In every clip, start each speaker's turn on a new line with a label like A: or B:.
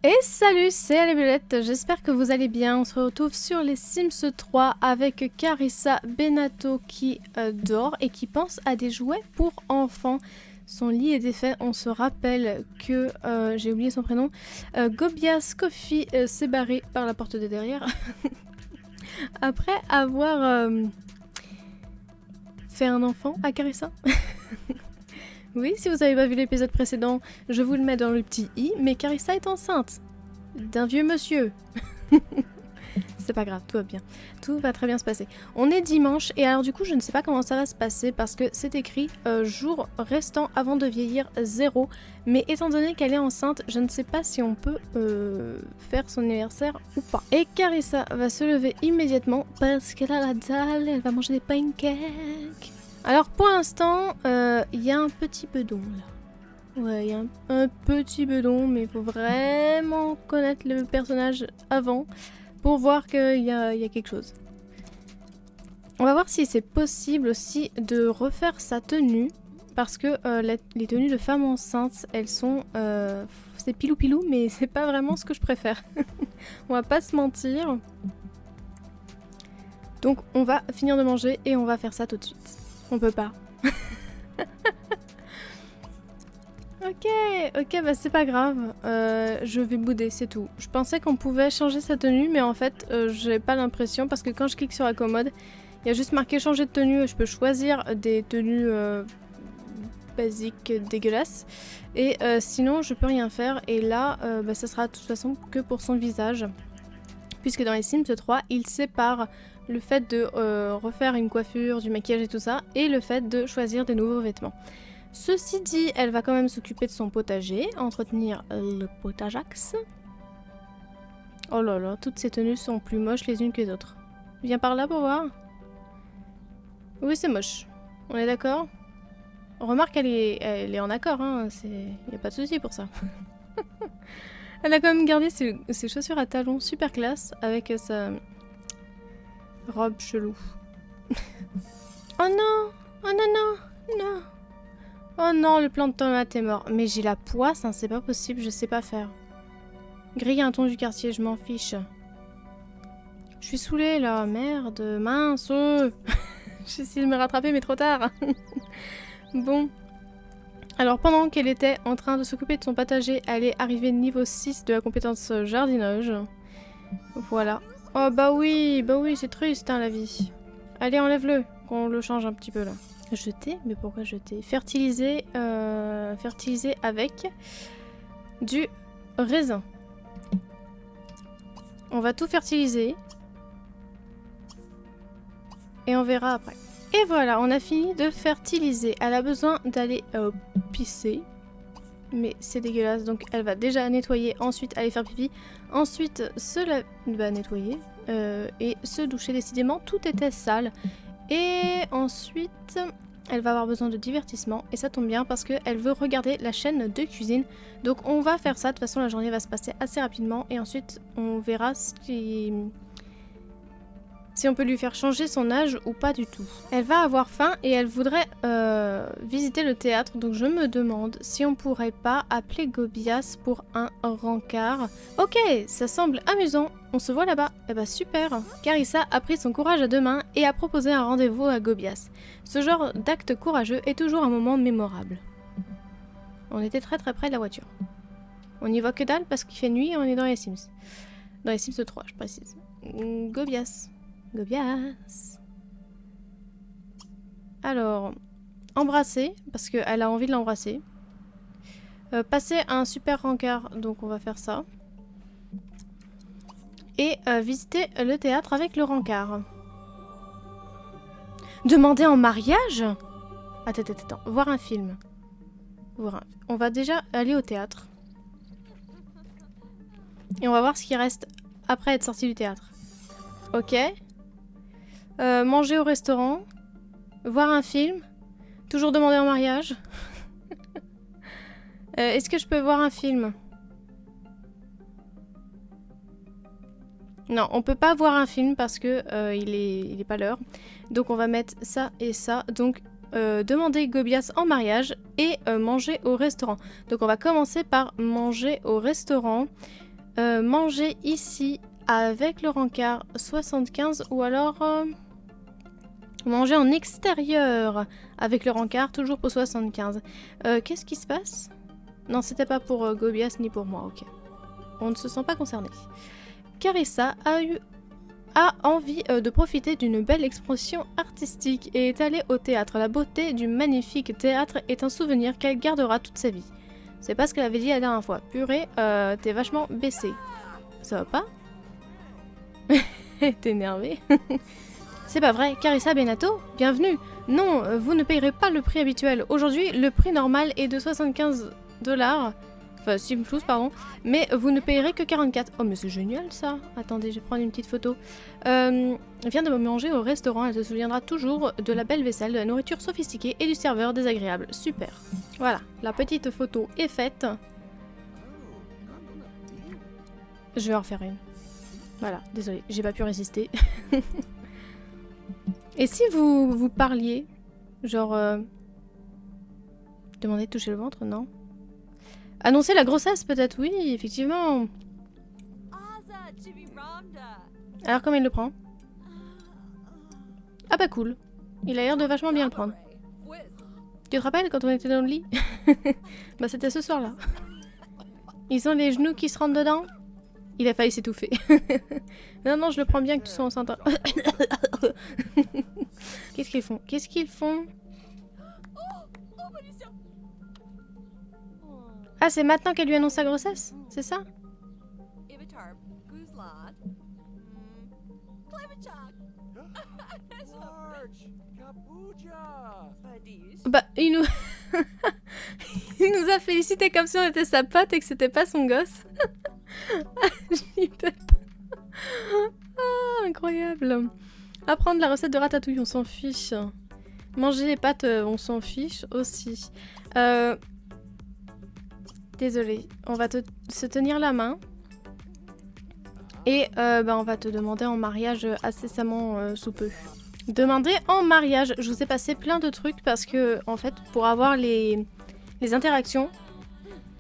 A: Et salut, c'est Violette, j'espère que vous allez bien. On se retrouve sur les Sims 3 avec Carissa Benato qui dort et qui pense à des jouets pour enfants. Son lit est défait, on se rappelle que, j'ai oublié son prénom, Gobias Coffee s'est barré par la porte de derrière. Après avoir fait un enfant à Carissa. Oui, si vous n'avez pas vu l'épisode précédent, je vous le mets dans le petit i, mais Carissa est enceinte d'un vieux monsieur. C'est pas grave, tout va bien. Tout va très bien se passer. On est dimanche et alors du coup je ne sais pas comment ça va se passer parce que c'est écrit jour restant avant de vieillir 0. Mais étant donné qu'elle est enceinte, je ne sais pas si on peut faire son anniversaire ou pas. Et Carissa va se lever immédiatement parce qu'elle a la dalle, elle va manger des pancakes. Alors pour l'instant, il y a un petit bedon là. Ouais, il y a un petit bedon, mais il faut vraiment connaître le personnage avant pour voir qu'il y a quelque chose. On va voir si c'est possible aussi de refaire sa tenue, parce que les tenues de femmes enceintes, elles sont... c'est pilou-pilou, mais c'est pas vraiment ce que je préfère. On va pas se mentir. Donc on va finir de manger et on va faire ça tout de suite. On peut pas. Ok, bah c'est pas grave. Je vais bouder, c'est tout. Je pensais qu'on pouvait changer sa tenue, mais en fait, j'ai pas l'impression parce que quand je clique sur la commode, il y a juste marqué changer de tenue. Je peux choisir des tenues basiques dégueulasses. Et sinon, je peux rien faire. Et là, bah, ça sera de toute façon que pour son visage. Puisque dans les Sims 3, il sépare le fait de refaire une coiffure, du maquillage et tout ça, et le fait de choisir des nouveaux vêtements. Ceci dit, elle va quand même s'occuper de son potager, entretenir le potageax. Oh là là, toutes ces tenues sont plus moches les unes que les autres. Viens par là pour voir. Oui, c'est moche. On est d'accord? Remarque, elle est en accord, hein. Y a pas de souci pour ça. Elle a quand même gardé ses chaussures à talons super classe avec sa robe chelou. Oh non! Oh non, non! Non! Oh non, le plant de tomate est mort. Mais j'ai la poisse, hein, c'est pas possible, je sais pas faire. Griller un thon du quartier, je m'en fiche. Je suis saoulée là, merde, mince. J'essaie de me rattraper, mais trop tard. Bon. Alors pendant qu'elle était en train de s'occuper de son potager, elle est arrivée niveau 6 de la compétence jardinage. Voilà. Oh bah oui, c'est triste hein, la vie. Allez, enlève-le, qu'on le change un petit peu là. Jeter? Mais pourquoi jeter? Fertiliser, fertiliser avec du raisin. On va tout fertiliser. Et on verra après. Et voilà, on a fini de fertiliser. Elle a besoin d'aller pisser. Mais c'est dégueulasse, donc elle va déjà nettoyer, ensuite aller faire pipi, ensuite nettoyer et se doucher. Décidément, tout était sale. Et ensuite, elle va avoir besoin de divertissement, et ça tombe bien parce qu'elle veut regarder la chaîne de cuisine. Donc on va faire ça, de toute façon la journée va se passer assez rapidement, et ensuite on verra si on peut lui faire changer son âge ou pas du tout. Elle va avoir faim et elle voudrait visiter le théâtre, donc je me demande si on pourrait pas appeler Gobias pour un rencard. Ok, ça semble amusant, on se voit là-bas. Eh bah super. Carissa a pris son courage à deux mains et a proposé un rendez-vous à Gobias. Ce genre d'acte courageux est toujours un moment mémorable. On était très près de la voiture. On n'y voit que dalle parce qu'il fait nuit et on est dans les Sims. Dans les Sims 3, je précise. Gobias. Gobias. Alors, embrasser, parce qu'elle a envie de l'embrasser. Passer un super rencard, donc on va faire ça. Et visiter le théâtre avec le rencard. Demander en mariage? Attends, voir un film. On va déjà aller au théâtre. Et on va voir ce qui reste après être sorti du théâtre. Ok. Manger au restaurant, voir un film, toujours demander en mariage. Est-ce que je peux voir un film? Non, on peut pas voir un film parce que il est pas l'heure. Donc on va mettre ça et ça. Donc demander Gobias en mariage et manger au restaurant. Donc on va commencer par manger au restaurant. Manger ici avec le rencard 75 ou alors manger en extérieur avec le rencard toujours pour 75. Qu'est-ce qui se passe? Non, c'était pas pour Gobias ni pour moi, ok. On ne se sent pas concerné. Carissa a envie de profiter d'une belle expression artistique et est allée au théâtre. La beauté du magnifique théâtre est un souvenir qu'elle gardera toute sa vie. C'est pas ce qu'elle avait dit la dernière fois. Purée, t'es vachement baissée. Ça va pas? T'es énervée. C'est pas vrai, Carissa Benato, bienvenue. Non, vous ne payerez pas le prix habituel. Aujourd'hui, le prix normal est de 75 $. Enfin, Sim Plus, pardon. Mais vous ne payerez que 44. Oh, mais c'est génial ça. Attendez, je vais prendre une petite photo. Vient de manger au restaurant. Elle se souviendra toujours de la belle vaisselle, de la nourriture sophistiquée et du serveur désagréable. Super. Voilà, la petite photo est faite. Je vais en faire une. Voilà, désolée, j'ai pas pu résister. Et si vous parliez, genre... Demandez de toucher le ventre, non? Annoncer la grossesse peut-être, oui, effectivement. Alors comment il le prend? Ah bah cool. Il a l'air de vachement bien le prendre. Tu te rappelles quand on était dans le lit? Bah c'était ce soir-là. Ils ont les genoux qui se rentrent dedans? Il a failli s'étouffer. Non, non, je le prends bien que tu sois enceinte. Qu'est-ce qu'ils font? Qu'est-ce qu'ils font? Ah, c'est maintenant qu'elle lui annonce sa grossesse? C'est ça? Bah, il nous... il nous a félicité comme si on était sa pote et que c'était pas son gosse. J'y peux pas. Ah, incroyable. Apprendre la recette de ratatouille, on s'en fiche. Manger les pâtes, on s'en fiche aussi. Désolée, on va se tenir la main. Et on va te demander en mariage incessamment sous peu. Demander en mariage. Je vous ai passé plein de trucs parce que, en fait, pour avoir les interactions,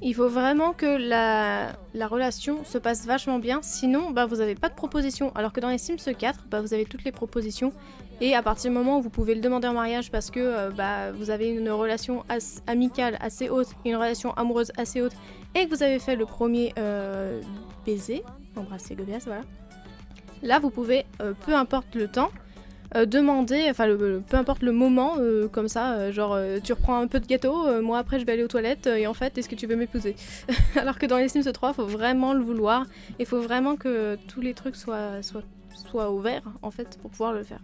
A: il faut vraiment que la relation se passe vachement bien. Sinon, vous n'avez pas de proposition. Alors que dans les Sims 4, vous avez toutes les propositions. Et à partir du moment où vous pouvez le demander en mariage parce que vous avez une relation amicale assez haute, une relation amoureuse assez haute, et que vous avez fait le premier baiser, embrasser Gobias, voilà. Là, vous pouvez, peu importe le temps, demander, enfin peu importe le moment, comme ça, tu reprends un peu de gâteau, moi après je vais aller aux toilettes, et en fait, est-ce que tu veux m'épouser? Alors que dans les Sims 3, il faut vraiment le vouloir, il faut vraiment que tous les trucs soient ouverts, en fait, pour pouvoir le faire.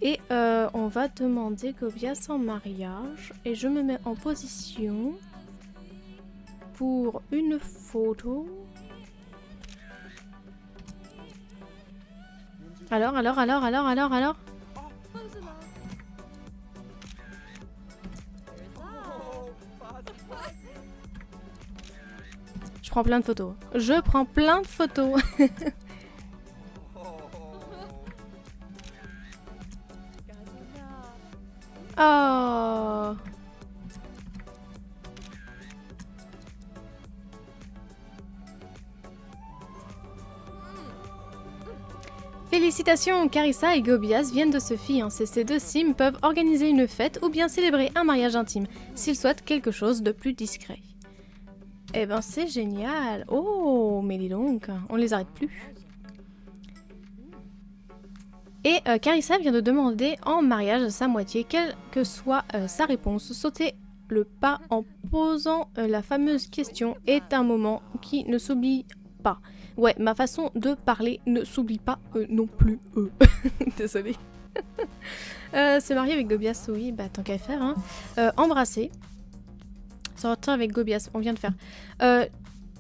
A: Et on va demander Gobias en mariage, et je me mets en position pour une photo. Alors Je prends plein de photos. Je prends plein de photos. Oh. Félicitations, Carissa et Gobias viennent de se fiancer. Ces deux Sims peuvent organiser une fête ou bien célébrer un mariage intime, s'ils souhaitent quelque chose de plus discret. Eh ben c'est génial. Oh, mais dis donc, on les arrête plus. Et Carissa vient de demander en mariage à sa moitié, quelle que soit sa réponse. Sauter le pas en posant la fameuse question est un moment qui ne s'oublie pas. Ouais, ma façon de parler ne s'oublie pas non plus. Désolée. Se marier avec Gobias, oui, tant qu'à faire. Hein. Embrasser. Sortir avec Gobias, on vient de faire.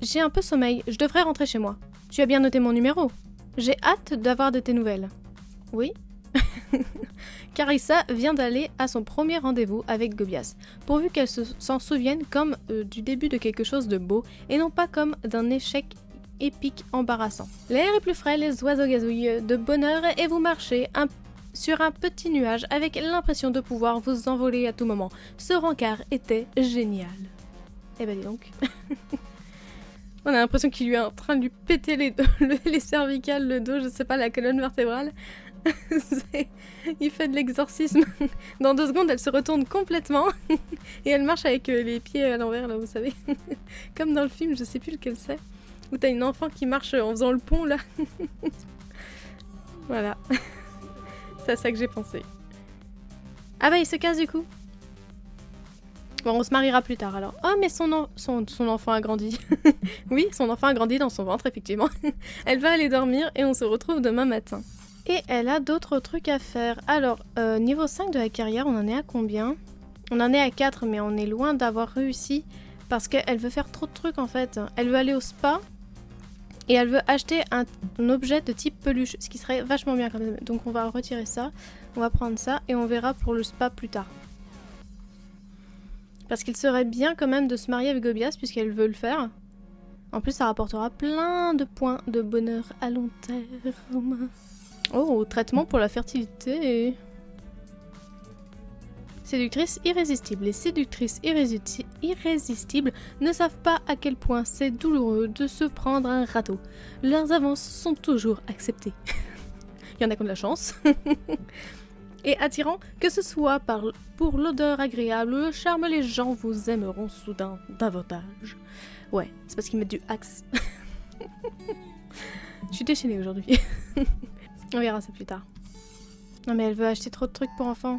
A: J'ai un peu sommeil, je devrais rentrer chez moi. Tu as bien noté mon numéro? J'ai hâte d'avoir de tes nouvelles. Oui. Carissa vient d'aller à son premier rendez-vous avec Gobias, pourvu qu'elle s'en souvienne comme du début de quelque chose de beau et non pas comme d'un échec épique embarrassant. L'air est plus frais, les oiseaux gazouillent de bonheur et vous marchez sur un petit nuage avec l'impression de pouvoir vous envoler à tout moment. Ce rencard était génial. Eh ben dis donc. On a l'impression qu'il lui est en train de lui péter les cervicales, le dos, je sais pas, la colonne vertébrale. Il fait de l'exorcisme. Dans 2 secondes, elle se retourne complètement et elle marche avec les pieds à l'envers, là, vous savez. Comme dans le film, je sais plus lequel c'est. Où t'as une enfant qui marche en faisant le pont, là. Voilà. C'est à ça que j'ai pensé. Ah bah, il se casse du coup. Bon, on se mariera plus tard alors. Oh, mais son enfant a grandi. Oui, son enfant a grandi dans son ventre, effectivement. Elle va aller dormir et on se retrouve demain matin. Et elle a d'autres trucs à faire. Alors, niveau 5 de la carrière, on en est à combien? On en est à 4, mais on est loin d'avoir réussi parce qu'elle veut faire trop de trucs en fait. Elle veut aller au spa et elle veut acheter un objet de type peluche, ce qui serait vachement bien quand même. Donc on va retirer ça, on va prendre ça et on verra pour le spa plus tard. Parce qu'il serait bien quand même de se marier avec Gobias puisqu'elle veut le faire. En plus, ça rapportera plein de points de bonheur à long terme. Oh, traitement pour la fertilité. Séductrice irrésistible. Les séductrices irrésistibles ne savent pas à quel point c'est douloureux de se prendre un râteau. Leurs avances sont toujours acceptées. Il y en a qui ont de la chance. Et attirant, que ce soit pour l'odeur agréable ou le charme, les gens vous aimeront soudain davantage. Ouais, c'est parce qu'ils mettent du axe. Je suis déchaînée aujourd'hui. On verra ça plus tard. Non mais elle veut acheter trop de trucs pour enfants.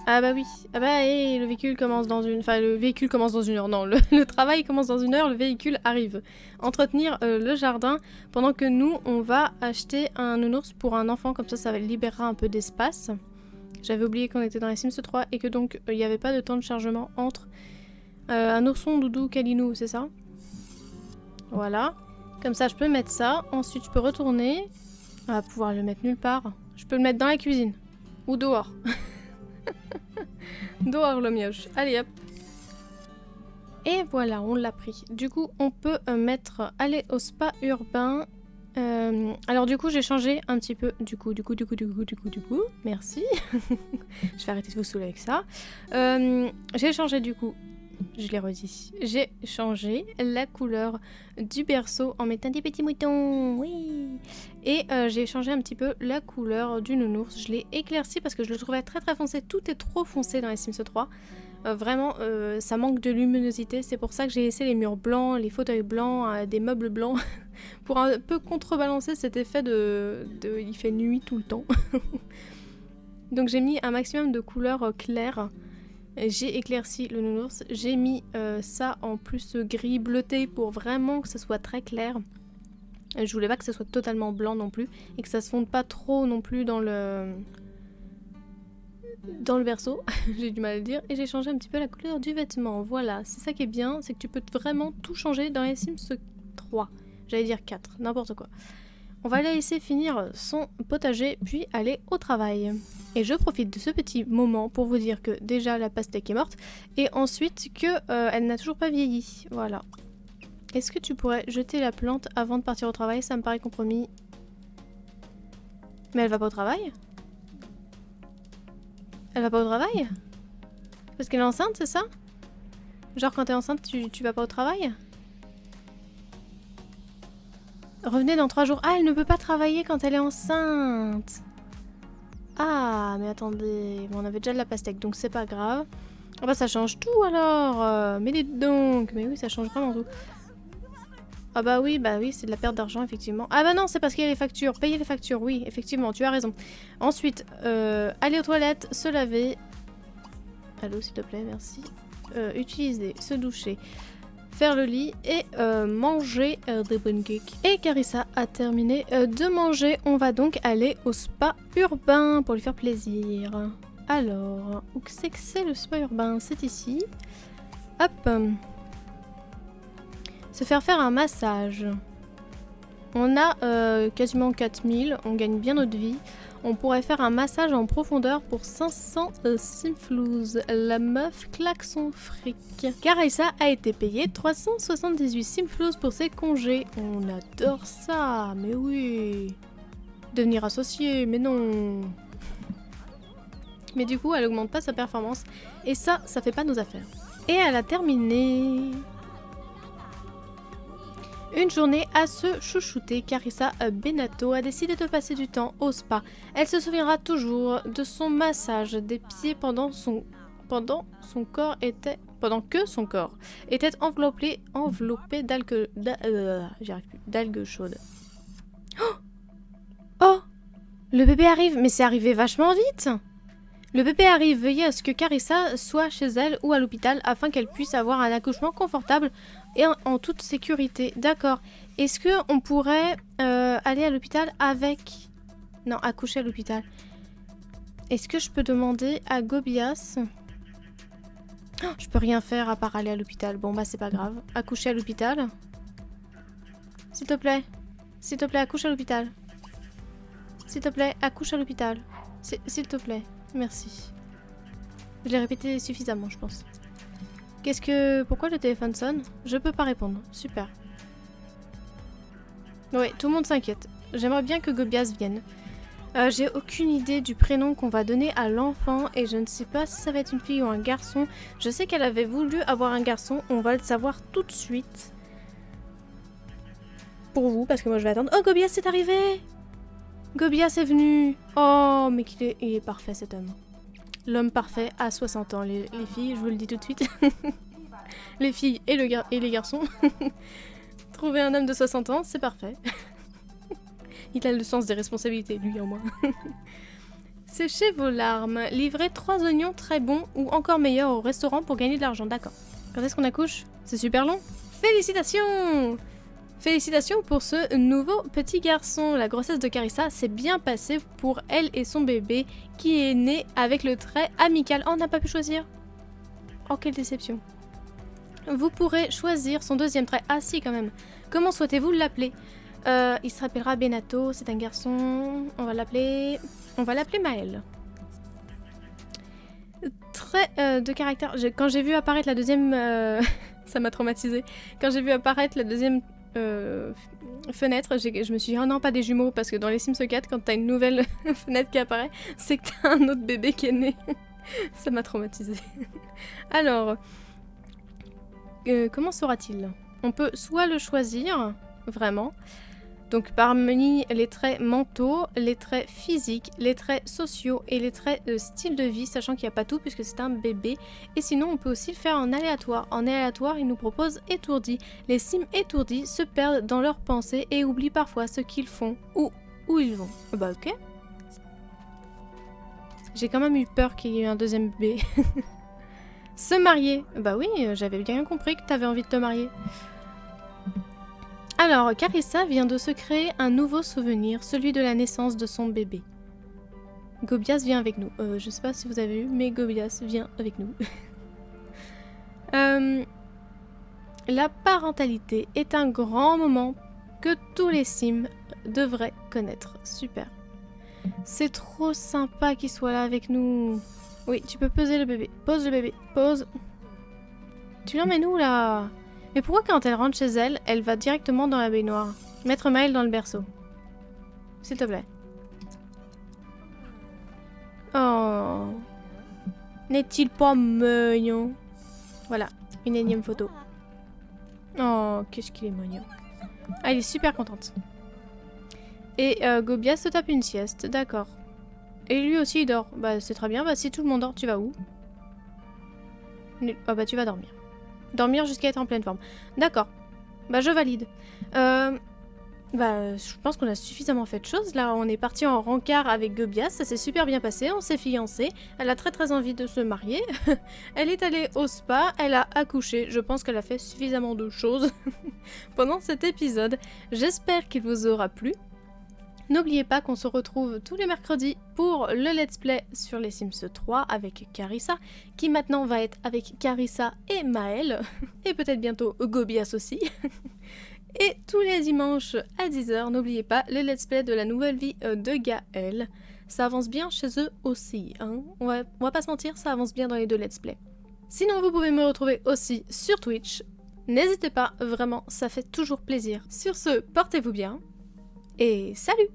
A: Ah bah oui. Ah bah et le véhicule commence dans une... Enfin le véhicule commence dans 1 heure. Non, le travail commence dans 1 heure, le véhicule arrive. Entretenir le jardin pendant que nous, on va acheter un nounours pour un enfant. Comme ça libérera un peu d'espace. J'avais oublié qu'on était dans les Sims 3 et que donc il n'y avait pas de temps de chargement entre un ourson, Doudou, Kalinou, c'est ça? Voilà. Comme ça, je peux mettre ça. Ensuite, je peux retourner. On va pouvoir le mettre nulle part. Je peux le mettre dans la cuisine. Ou dehors. Dehors le mioche. Allez hop. Et voilà, on l'a pris. Du coup, on peut mettre aller au spa urbain. Alors du coup, j'ai changé un petit peu. Du coup. Merci. Je vais arrêter de vous saouler avec ça. J'ai changé du coup. Je l'ai redit. J'ai changé la couleur du berceau en mettant des petits moutons. Oui. Et j'ai changé un petit peu la couleur du nounours. Je l'ai éclairci parce que je le trouvais très très foncé. Tout est trop foncé dans les Sims 3. Vraiment, ça manque de luminosité. C'est pour ça que j'ai laissé les murs blancs, les fauteuils blancs, des meubles blancs. Pour un peu contrebalancer cet effet il fait nuit tout le temps. Donc j'ai mis un maximum de couleurs claires. J'ai éclairci le nounours, j'ai mis ça en plus gris bleuté pour vraiment que ça soit très clair. Je voulais pas que ça soit totalement blanc non plus et que ça se fonde pas trop non plus dans le berceau, j'ai du mal à le dire. Et j'ai changé un petit peu la couleur du vêtement, voilà, c'est ça qui est bien, c'est que tu peux vraiment tout changer dans les Sims 3. J'allais dire 4, n'importe quoi. On va la laisser finir son potager, puis aller au travail. Et je profite de ce petit moment pour vous dire que déjà la pastèque est morte, et ensuite que elle n'a toujours pas vieilli. Voilà. Est-ce que tu pourrais jeter la plante avant de partir au travail? Ça me paraît compromis. Mais elle va pas au travail? Elle va pas au travail? Parce qu'elle est enceinte, c'est ça? Genre quand t'es enceinte, tu vas pas au travail? Revenez dans 3 jours. Ah, elle ne peut pas travailler quand elle est enceinte. Ah, mais attendez. On avait déjà de la pastèque, donc c'est pas grave. Ah bah ça change tout alors. Mais dites donc. Mais oui, ça change vraiment tout. Ah bah oui, c'est de la perte d'argent, effectivement. Ah bah non, c'est parce qu'il y a les factures. Payer les factures, oui, effectivement, tu as raison. Ensuite, aller aux toilettes, se laver. Allô, s'il te plaît, merci. Utiliser, se doucher. Faire le lit et manger des bonnes cakes. Et Carissa a terminé de manger. On va donc aller au spa urbain pour lui faire plaisir. Alors, où c'est que c'est le spa urbain? C'est ici. Hop. Se faire un massage. On a quasiment 4000. On gagne bien notre vie. On pourrait faire un massage en profondeur pour 500 simflouz. La meuf claque son fric. Carissa a été payée 378 simflouz pour ses congés. On adore ça, mais oui. Devenir associé, mais non. Mais du coup, elle augmente pas sa performance. Et ça fait pas nos affaires. Et elle a terminé. Une journée à se chouchouter, Carissa Benato a décidé de passer du temps au spa. Elle se souviendra toujours de son massage des pieds pendant que son corps était enveloppé d'algues chaudes. Oh, le bébé arrive, mais c'est arrivé vachement vite. Le bébé arrive, veuillez à ce que Carissa soit chez elle ou à l'hôpital afin qu'elle puisse avoir un accouchement confortable et en toute sécurité. D'accord. Est-ce qu'on pourrait aller à l'hôpital avec... Non, accoucher à l'hôpital. Est-ce que je peux demander à Gobias... Oh, je peux rien faire à part aller à l'hôpital. Bon, bah c'est pas grave. Accoucher à l'hôpital. S'il te plaît. S'il te plaît, accouche à l'hôpital. S'il te plaît, accouche à l'hôpital. S'il te plaît. Merci. Je l'ai répété suffisamment, je pense. Pourquoi le téléphone sonne? Je peux pas répondre. Super. Ouais, tout le monde s'inquiète. J'aimerais bien que Gobias vienne. J'ai aucune idée du prénom qu'on va donner à l'enfant et je ne sais pas si ça va être une fille ou un garçon. Je sais qu'elle avait voulu avoir un garçon. On va le savoir tout de suite. Pour vous, parce que moi je vais attendre. Oh, Gobias est arrivé! Gobias est venu. Oh, mais il est parfait cet homme. L'homme parfait à 60 ans, les filles, je vous le dis tout de suite. Les filles et les garçons. Trouver un homme de 60 ans, c'est parfait. Il a le sens des responsabilités, lui en moi. Séchez vos larmes. Livrez 3 oignons très bons ou encore meilleurs au restaurant pour gagner de l'argent. D'accord. Quand est-ce qu'on accouche? C'est super long. Félicitations! Félicitations pour ce nouveau petit garçon. La grossesse de Carissa s'est bien passée pour elle et son bébé qui est né avec le trait amical. Oh, on n'a pas pu choisir. Oh, quelle déception. Vous pourrez choisir son deuxième trait. Ah si, quand même. Comment souhaitez-vous l'appeler? Il se rappellera Benato, c'est un garçon. On va l'appeler Maël. Trait de caractère. Quand j'ai vu apparaître la deuxième... ça m'a traumatisée. Quand j'ai vu apparaître la deuxième... fenêtre, je me suis dit oh non, pas des jumeaux, parce que dans les Sims 4 quand t'as une nouvelle fenêtre qui apparaît, c'est que t'as un autre bébé qui est né. Ça m'a traumatisée. Alors comment sera-t-il? On peut soit le choisir vraiment, donc parmi les traits mentaux, les traits physiques, les traits sociaux et les traits de style de vie, sachant qu'il n'y a pas tout puisque c'est un bébé. Et sinon, on peut aussi le faire en aléatoire. En aléatoire, il nous propose étourdi. Les Sims étourdis se perdent dans leurs pensées et oublient parfois ce qu'ils font ou où ils vont. Bah ok. J'ai quand même eu peur qu'il y ait eu un deuxième bébé. Se marier. Bah oui, j'avais bien compris que t'avais envie de te marier. Alors, Carissa vient de se créer un nouveau souvenir, celui de la naissance de son bébé. Gobias vient avec nous. Je sais pas si vous avez vu, mais Gobias vient avec nous. La parentalité est un grand moment que tous les Sims devraient connaître. Super. C'est trop sympa qu'il soit là avec nous. Oui, tu peux poser le bébé. Pose le bébé. Pose. Tu l'emmènes où là? Mais pourquoi quand elle rentre chez elle, elle va directement dans la baignoire? Mettre Maël dans le berceau. S'il te plaît. Oh. N'est-il pas mignon? Voilà, une énième photo. Oh, qu'est-ce qu'il est mignon. Ah, elle est super contente. Et Gobias se tape une sieste, d'accord. Et lui aussi il dort. Bah c'est très bien, bah si tout le monde dort, tu vas où? Ah bah tu vas dormir. Dormir jusqu'à être en pleine forme. D'accord. Bah je valide. Bah je pense qu'on a suffisamment fait de choses. Là on est parti en rencard avec Gobias. Ça s'est super bien passé. On s'est fiancés. Elle a très envie de se marier. Elle est allée au spa. Elle a accouché. Je pense qu'elle a fait suffisamment de choses pendant cet épisode. J'espère qu'il vous aura plu. N'oubliez pas qu'on se retrouve tous les mercredis pour le let's play sur les Sims 3 avec Carissa, qui maintenant va être avec Carissa et Maël, et peut-être bientôt Gobias aussi. Et tous les dimanches à 10 h, n'oubliez pas le let's play de la nouvelle vie de Gaël. Ça avance bien chez eux aussi, hein. On va pas se mentir, ça avance bien dans les deux let's play. Sinon, vous pouvez me retrouver aussi sur Twitch. N'hésitez pas, vraiment, ça fait toujours plaisir. Sur ce, portez-vous bien, et salut!